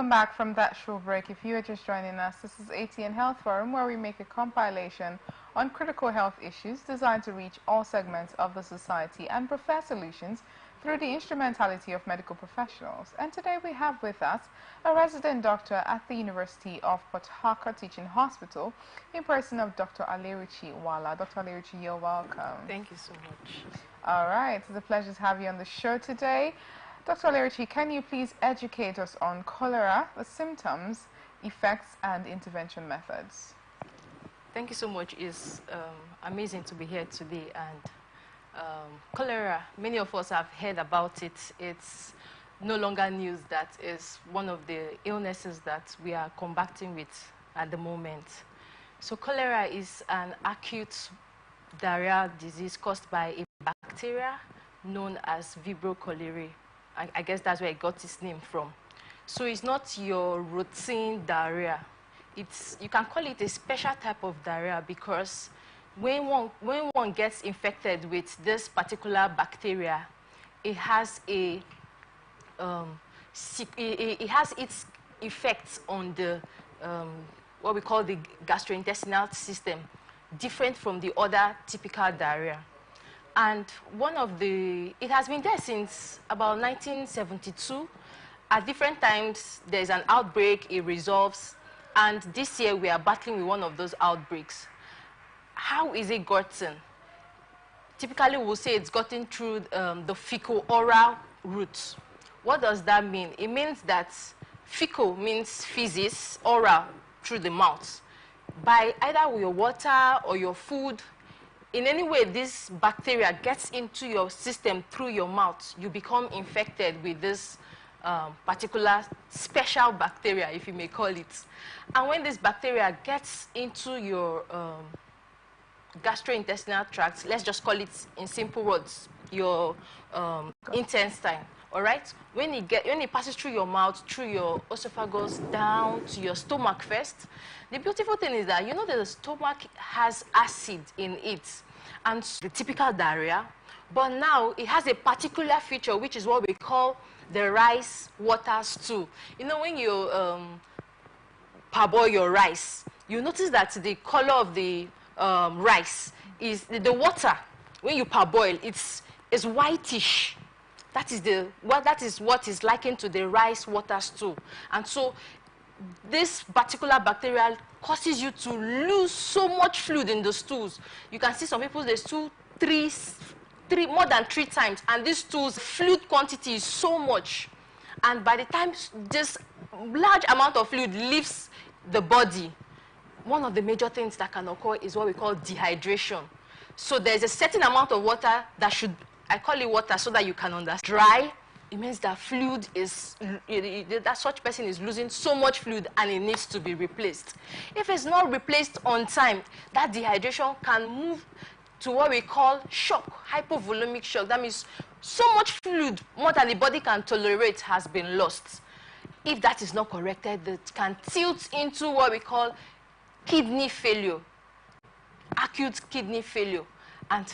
Welcome back from that short break. If you are just joining us, this is ATN Health Forum, where we make a compilation on critical health issues designed to reach all segments of the society and provide solutions through the instrumentality of medical professionals. And today we have with us a resident doctor at the University of Port Harcourt Teaching Hospital in person of Dr. Alerichi Wala. Dr. Alerichi, you're welcome. Thank you so much. All right, it's a pleasure to have you on the show today. Dr. Alerichi, can you please educate us on cholera, the symptoms, effects, and intervention methods? Thank you so much. It's amazing to be here today. And cholera, many of us have heard about it. It's no longer news. That is one of the illnesses that we are combating with at the moment. So cholera is an acute diarrheal disease caused by a bacteria known as Vibrio cholerae. I guess that's where it got its name from. So it's not your routine diarrhea. You can call it a special type of diarrhea because when one gets infected with this particular bacteria, it has it has its effects on the what we call the gastrointestinal system, different from the other typical diarrhea. And it has been there since about 1972. At different times, there's an outbreak, it resolves, and this year we are battling with one of those outbreaks. How is it gotten? Typically, we'll say it's gotten through the fecal-oral route. What does that mean? It means that fecal means feces, oral, through the mouth. By either your water or your food, in any way this bacteria gets into your system through your mouth, you become infected with this particular special bacteria, if you may call it. And when this bacteria gets into your gastrointestinal tract, let's just call it in simple words, your intestine, all right? When it passes through your mouth, through your esophagus, down to your stomach first, the beautiful thing is that you know that the stomach has acid in it, and the typical diarrhea, but now it has a particular feature, which is what we call the rice water stool. You know, when you parboil your rice, you notice that the color of the rice is the water. When you parboil, it's whitish. That is what is likened to the rice water stool. And so this particular bacteria causes you to lose so much fluid in the stools. You can see some people, they stool more than 3 times, and this stool's fluid quantity is so much. And by the time this large amount of fluid leaves the body, one of the major things that can occur is what we call dehydration. So there's a certain amount of water that should, I call it water so that you can understand. Dry, it means that fluid is, that such person is losing so much fluid and it needs to be replaced. If it's not replaced on time, that dehydration can move to what we call shock, hypovolemic shock. That means so much fluid, more than the body can tolerate, has been lost. If that is not corrected, it can tilt into what we call kidney failure, acute kidney failure. And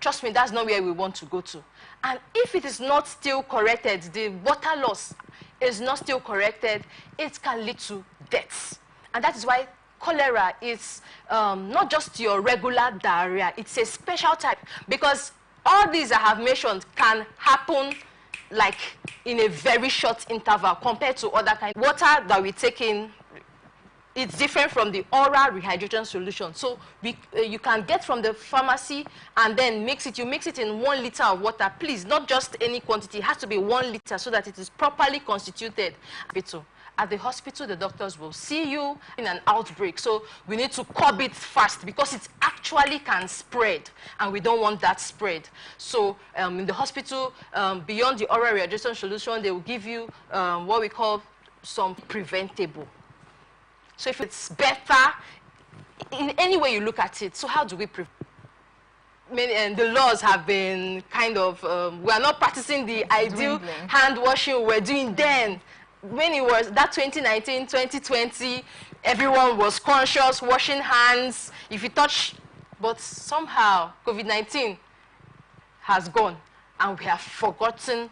trust me, that's not where we want to go to. And if it is not still corrected, the water loss is not still corrected, it can lead to deaths. And that is why cholera is not just your regular diarrhea, it's a special type, because all these I have mentioned can happen like in a very short interval compared to other kinds. Water that we take in, it's different from the oral rehydration solution. So you can get from the pharmacy and then mix it. You mix it in 1 liter of water. Please, not just any quantity. It has to be 1 liter so that it is properly constituted. At the hospital, the doctors will see you in an outbreak. So we need to curb it fast because it actually can spread, and we don't want that spread. So in the hospital, beyond the oral rehydration solution, they will give you what we call some preventable. So if it's better, in any way you look at it, so how do we prevent? And the laws have been kind of, we are not practicing the ideal hand washing we were doing then. When it was that 2019, 2020, everyone was conscious, washing hands. If you touch, but somehow COVID-19 has gone, and we have forgotten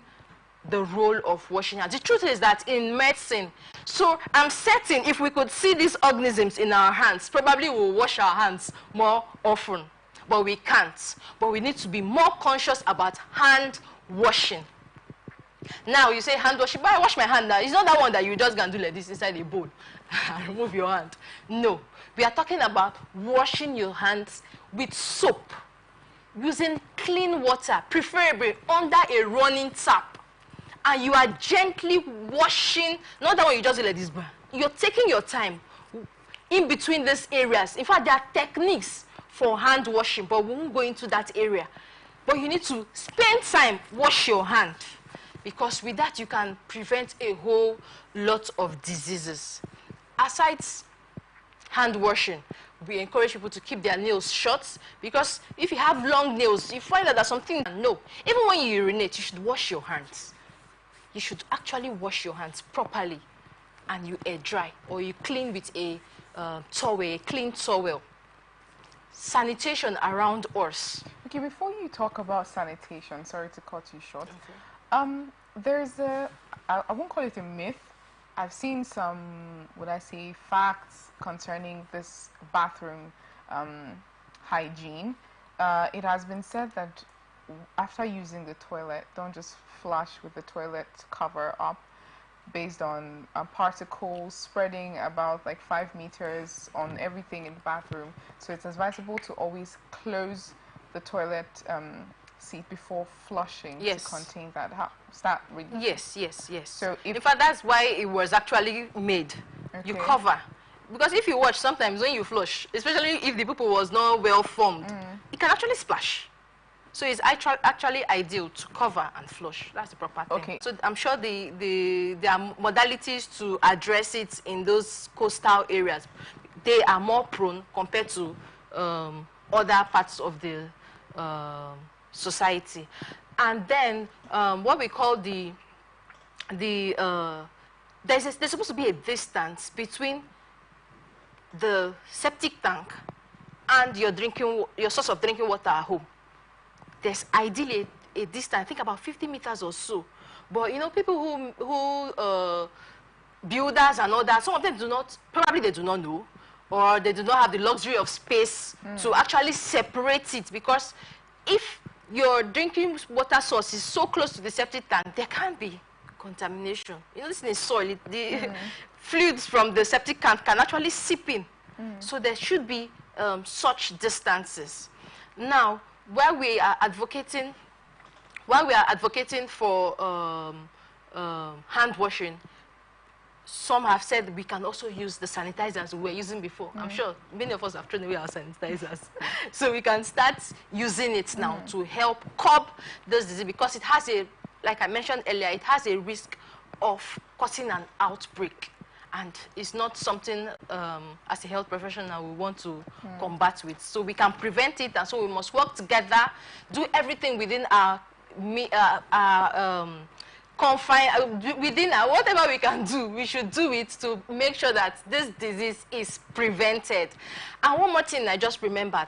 the role of washing hands. The truth is that in medicine, so I'm certain if we could see these organisms in our hands, probably we'll wash our hands more often. But we can't. But we need to be more conscious about hand washing. Now you say hand washing, but I wash my hand now. It's not that one that you just gonna do like this inside a bowl and remove your hand. No. We are talking about washing your hands with soap, using clean water, preferably under a running tap. And you are gently washing, not that one you just do like this, but you're taking your time in between these areas. In fact, there are techniques for hand washing, but we won't go into that area. But you need to spend time, wash your hand, because with that you can prevent a whole lot of diseases. Aside hand washing, we encourage people to keep their nails short, because if you have long nails, you find that there's something. No, even when you urinate, you should wash your hands. You should actually wash your hands properly, and you air dry, or you clean with a towel, a clean towel. Sanitation around us. Okay, before you talk about sanitation, sorry to cut you short. Okay. There's I won't call it a myth. I've seen some, would I say, facts concerning this bathroom hygiene. It has been said that after using the toilet, don't just flush with the toilet cover up, based on particles spreading about like 5 meters on everything in the bathroom. So it's advisable to always close the toilet seat before flushing, yes, to contain that. Is that really? Yes, yes, yes. So in fact, that's why it was actually made. Okay. You cover. Because if you watch, sometimes when you flush, especially if the poo was not well formed, it can actually splash. So it's actually ideal to cover and flush. That's the proper thing. Okay. So I'm sure there are modalities to address it in those coastal areas. They are more prone compared to other parts of the society. And then what we call there's supposed to be a distance between the septic tank and your source of drinking water at home. There's ideally a distance, I think about 50 meters or so. But you know, people who builders and all that, some of them probably they do not know, or they do not have the luxury of space to actually separate it, because if your drinking water source is so close to the septic tank, there can be contamination. You know, this is soil, the fluids from the septic tank can actually seep in. So there should be such distances. Now, while we are advocating for hand washing, some have said we can also use the sanitizers we were using before. I'm sure many of us have thrown away our sanitizers. So we can start using it now to help curb this disease, because it has like I mentioned earlier, it has a risk of causing an outbreak. And it's not something, as a health professional, we want to combat with. So we can prevent it, and so we must work together, do everything within our within whatever we can do, we should do it to make sure that this disease is prevented. And one more thing I just remembered,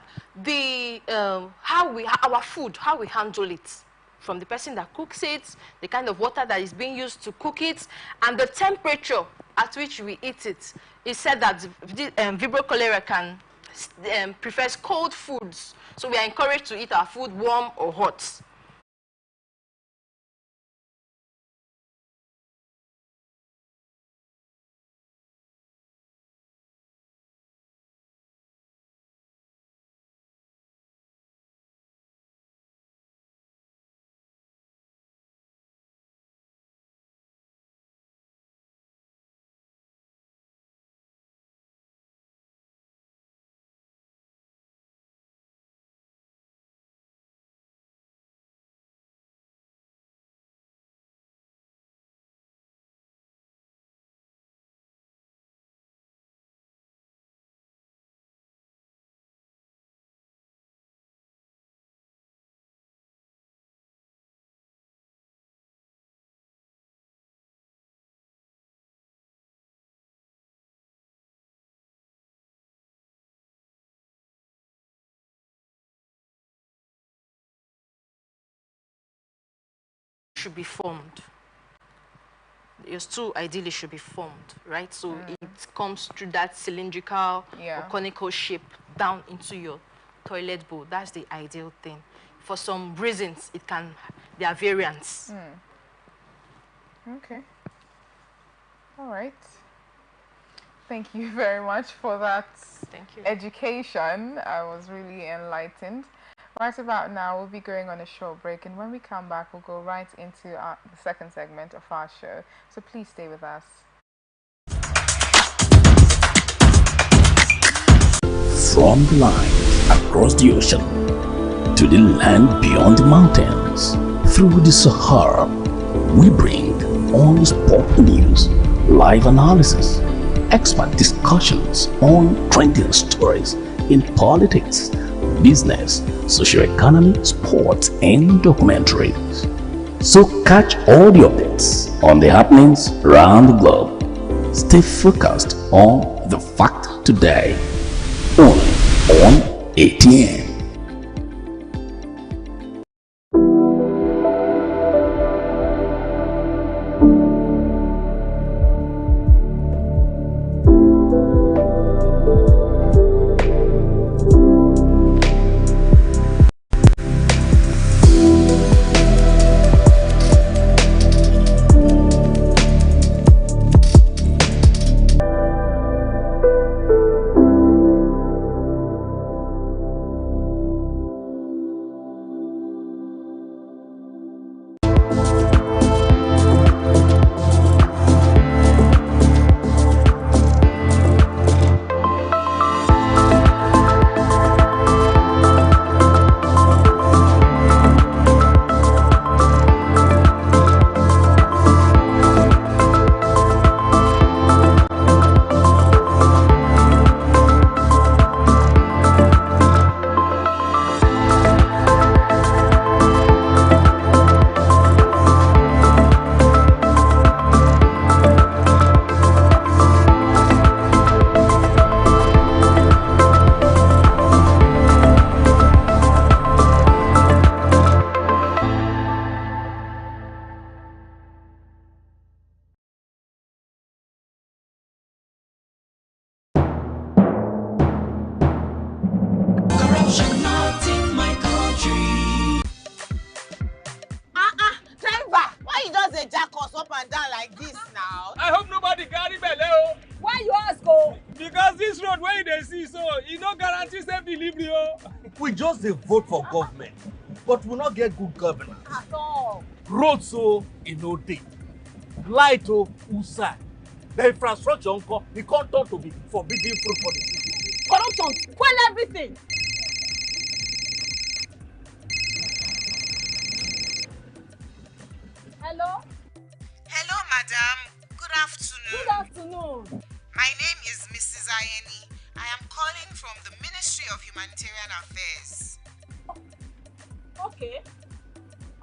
our food, how we handle it. From the person that cooks it, the kind of water that is being used to cook it, and the temperature at which we eat it. It's said that Vibrio cholera prefers cold foods. So we are encouraged to eat our food warm or hot. Should be formed. your stool ideally should be formed, right? So it comes through that cylindrical or conical shape down into your toilet bowl. That's the ideal thing. For some reasons, there are variants. Okay. All right. Thank you very much for that education. I was really enlightened. Right about now, we'll be going on a short break, and when we come back, we'll go right into the second segment of our show. So please stay with us. From the line across the ocean to the land beyond the mountains, through the Sahara, we bring on-the-spot news, live analysis, expert discussions on trending stories in politics, business, socio-economy, sports, and documentaries. So catch all the updates on the happenings around the globe. Stay focused on the fact today, only on ATN. I hope nobody carry belle. Why you ask, oh? Because this road where they see so, it no guarantee safe delivery. We just dey vote for government, but we not get good governance. At all. Road so e no dey. Light outside. The infrastructure nko, e come turn to be forbidden fruit for the city. Corruption, spoil everything. Hello? Hello, madam. Good afternoon. Good afternoon. My name is Mrs. Ayeni. I am calling from the Ministry of Humanitarian Affairs. Okay.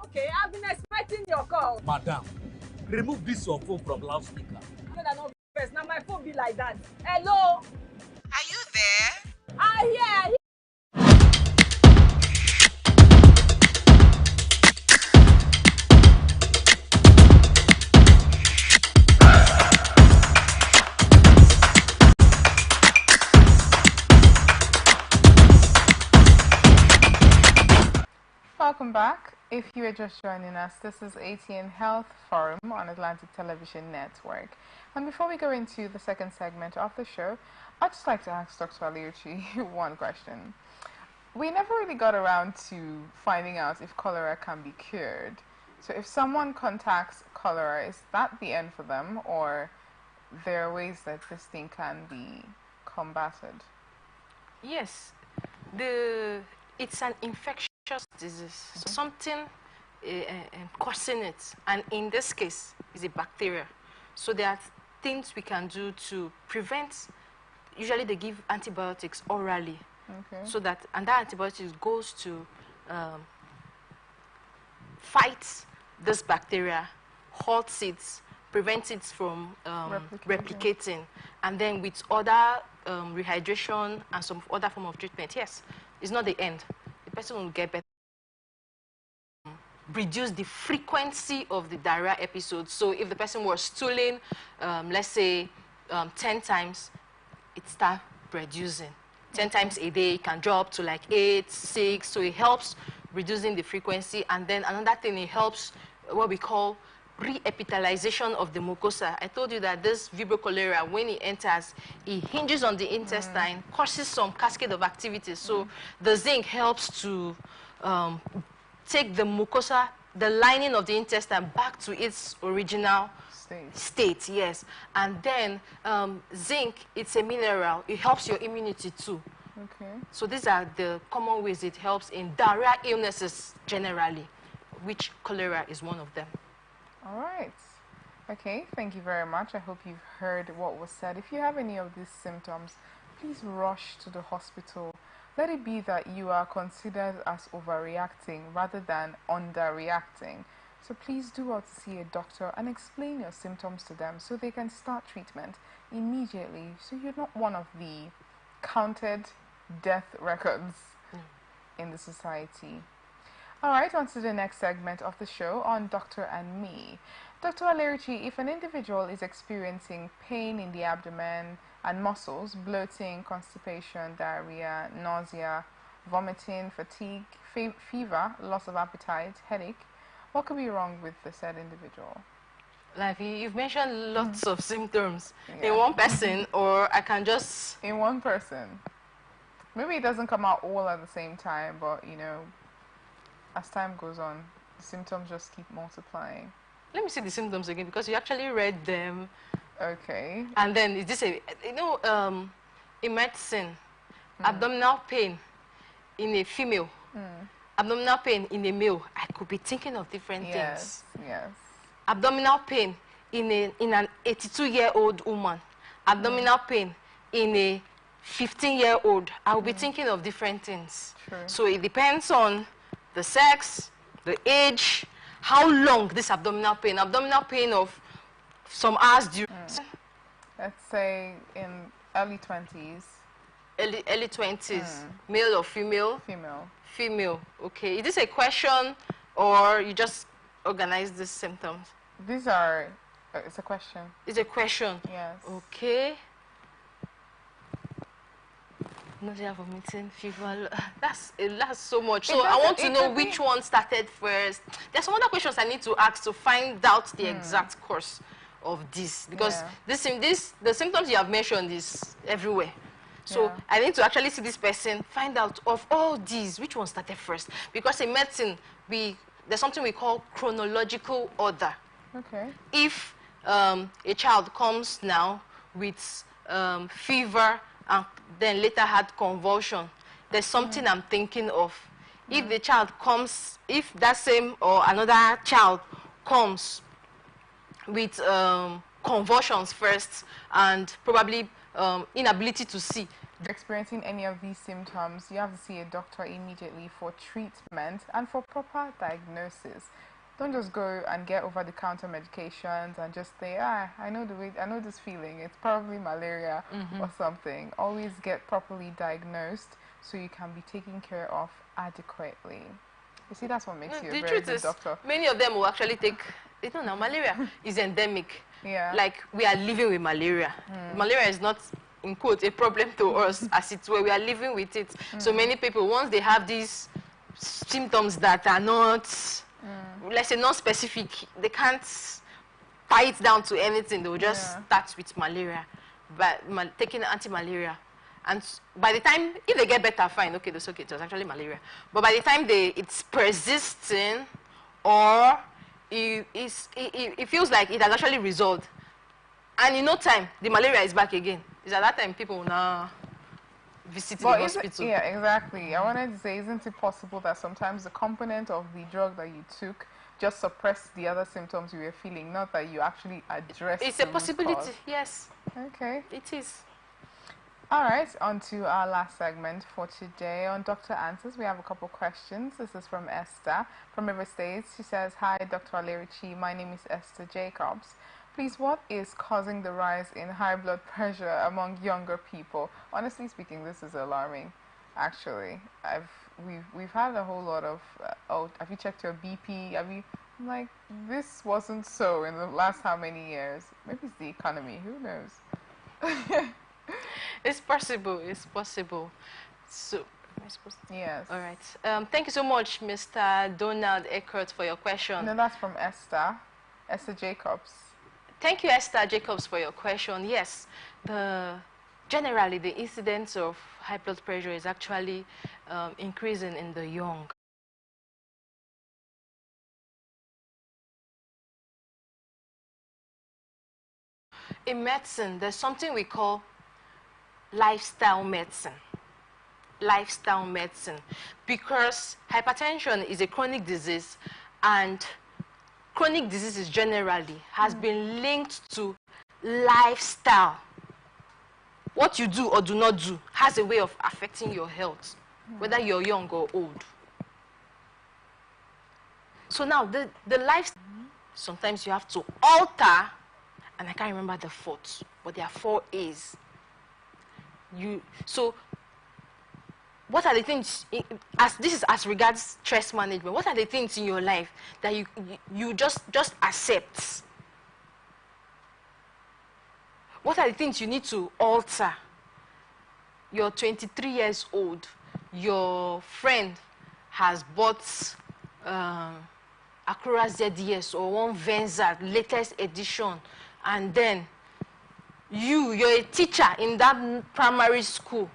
Okay, I've been expecting your call. Madam, remove this your phone from loudspeaker. No, now my phone be like that. Hello? Are you there? Yeah. Welcome back. If you are just joining us, this is ATN Health Forum on Atlantic Television Network. And before we go into the second segment of the show, I'd just like to ask Dr. Aliuchi one question. We never really got around to finding out if cholera can be cured. So if someone contacts cholera, is that the end for them, or there are ways that this thing can be combated? Yes, it's an infectious disease, something causing it, and in this case, is a bacteria. So there are things we can do to prevent. Usually, they give antibiotics orally, so that that antibiotics goes to fight this bacteria, halts it, prevents it from replicating, and then with other rehydration and some other form of treatment. Yes, it's not the end. The person will get better. reduce the frequency of the diarrhea episodes. So if the person was stooling, let's say 10 times, it starts reducing. 10 times a day, it can drop to like 8, 6. So it helps reducing the frequency. And then another thing, it helps what we call re-epithelialization of the mucosa. I told you that this Vibrio cholera, when it enters, it hinges on the intestine, causes some cascade of activities. So the zinc helps to take the mucosa, the lining of the intestine, back to its original state, yes. And then zinc, it's a mineral. It helps your immunity too. Okay. So these are the common ways it helps in diarrhea illnesses generally, which cholera is one of them. All right. Okay, thank you very much. I hope you've heard what was said. If you have any of these symptoms, please rush to the hospital. Let it be that you are considered as overreacting rather than underreacting. So please do out to see a doctor and explain your symptoms to them so they can start treatment immediately, so you're not one of the counted death records in the society. All right, on to the next segment of the show on Doctor and Me. Dr. Alerichi, if an individual is experiencing pain in the abdomen and muscles, bloating, constipation, diarrhea, nausea, vomiting, fatigue, fever, loss of appetite, headache, what could be wrong with the said individual? Like you've mentioned lots of symptoms in one person, or I can just... In one person. Maybe it doesn't come out all at the same time, but, you know, as time goes on, the symptoms just keep multiplying. Let me see the symptoms again, because you actually read them. Okay. And then is this a, you know, in medicine, abdominal pain in a female, abdominal pain in a male, I could be thinking of different things. Yes. Abdominal pain in an 82-year-old woman, abdominal pain in a 15-year-old, I will be thinking of different things. True. So it depends on the sex, the age, how long this abdominal pain of some hours during. Let's say in early 20s. Early 20s, male or female? Female. Female, okay. Is this a question or you just organize these symptoms? These are, it's a question. It's a question? Yes. Okay. Nausea, vomiting, fever. That's so much. So I want to know which one started first. There's some other questions I need to ask to find out the exact course of this, because the symptoms you have mentioned is everywhere. So I need to actually see this person, find out of all these, which one started first. Because in medicine, there's something we call chronological order. Okay. If a child comes now with fever and then later had convulsion, there's something I'm thinking of. If the child comes, if that same or another child comes with convulsions first and probably inability to see. Experiencing any of these symptoms, you have to see a doctor immediately for treatment and for proper diagnosis. Don't just go and get over-the-counter medications and just say, I know this feeling, it's probably malaria or something. Always get properly diagnosed so you can be taken care of adequately. You see, that's what makes you a very good doctor. Many of them will actually take, you know, now malaria is endemic. Yeah. Like, we are living with malaria. Malaria is not, in quotes, a problem to us, as it were. We are living with it. So many people, once they have these symptoms that are not, let's say, non-specific, they can't tie it down to anything. They will just start with malaria, but taking anti-malaria. And by the time, if they get better, fine, okay, that's okay, it was actually malaria. But by the time it's persisting, or it feels like it has actually resolved, and in no time, the malaria is back again. It's at that time people will now visit the hospital. Yeah, exactly. I wanted to say, isn't it possible that sometimes the component of the drug that you took just suppressed the other symptoms you were feeling, not that you actually addressed It's a possibility, yes. Okay. It is. All right, on to our last segment for today. On Dr. Answers, we have a couple questions. This is from Esther from River States. She says, hi, Dr. Alerichi. My name is Esther Jacobs. Please, what is causing the rise in high blood pressure among younger people? Honestly speaking, this is alarming. Actually, we've had a whole lot of oh, have you checked your BP? I'm like, this wasn't so in the last how many years? Maybe it's the economy. Who knows? It's possible. It's possible. So, am I supposed to? Yes. All right. Thank you so much, Mr. Donald Eckert, for your question. No, that's from Esther Jacobs. Thank you, Esther Jacobs, for your question. Yes, generally the incidence of high blood pressure is actually increasing in the young. In medicine, there's something we call lifestyle medicine. Lifestyle medicine, because hypertension is a chronic disease, and chronic diseases generally has been linked to lifestyle. What you do or do not do has a way of affecting your health, whether you're young or old. So now the lifestyle, sometimes you have to alter, and I can't remember the fourth, but there are 4 A's. So what are the things, this is as regards stress management, what are the things in your life that you just accept? What are the things you need to alter? You're 23 years old. Your friend has bought Acura ZDS or one Venza latest edition, and then you're a teacher in that primary school,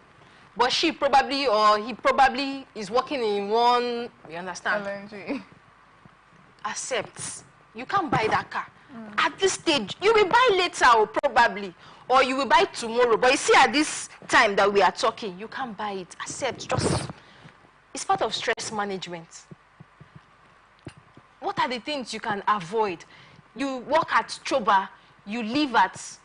but she probably or he probably is working in one, you understand? LNG. Accepts. You can't buy that car. At this stage, you will buy later or probably, or you will buy tomorrow. But you see, at this time that we are talking, you can't buy it. Accept. It's part of stress management. What are the things you can avoid? You work at Choba, you live at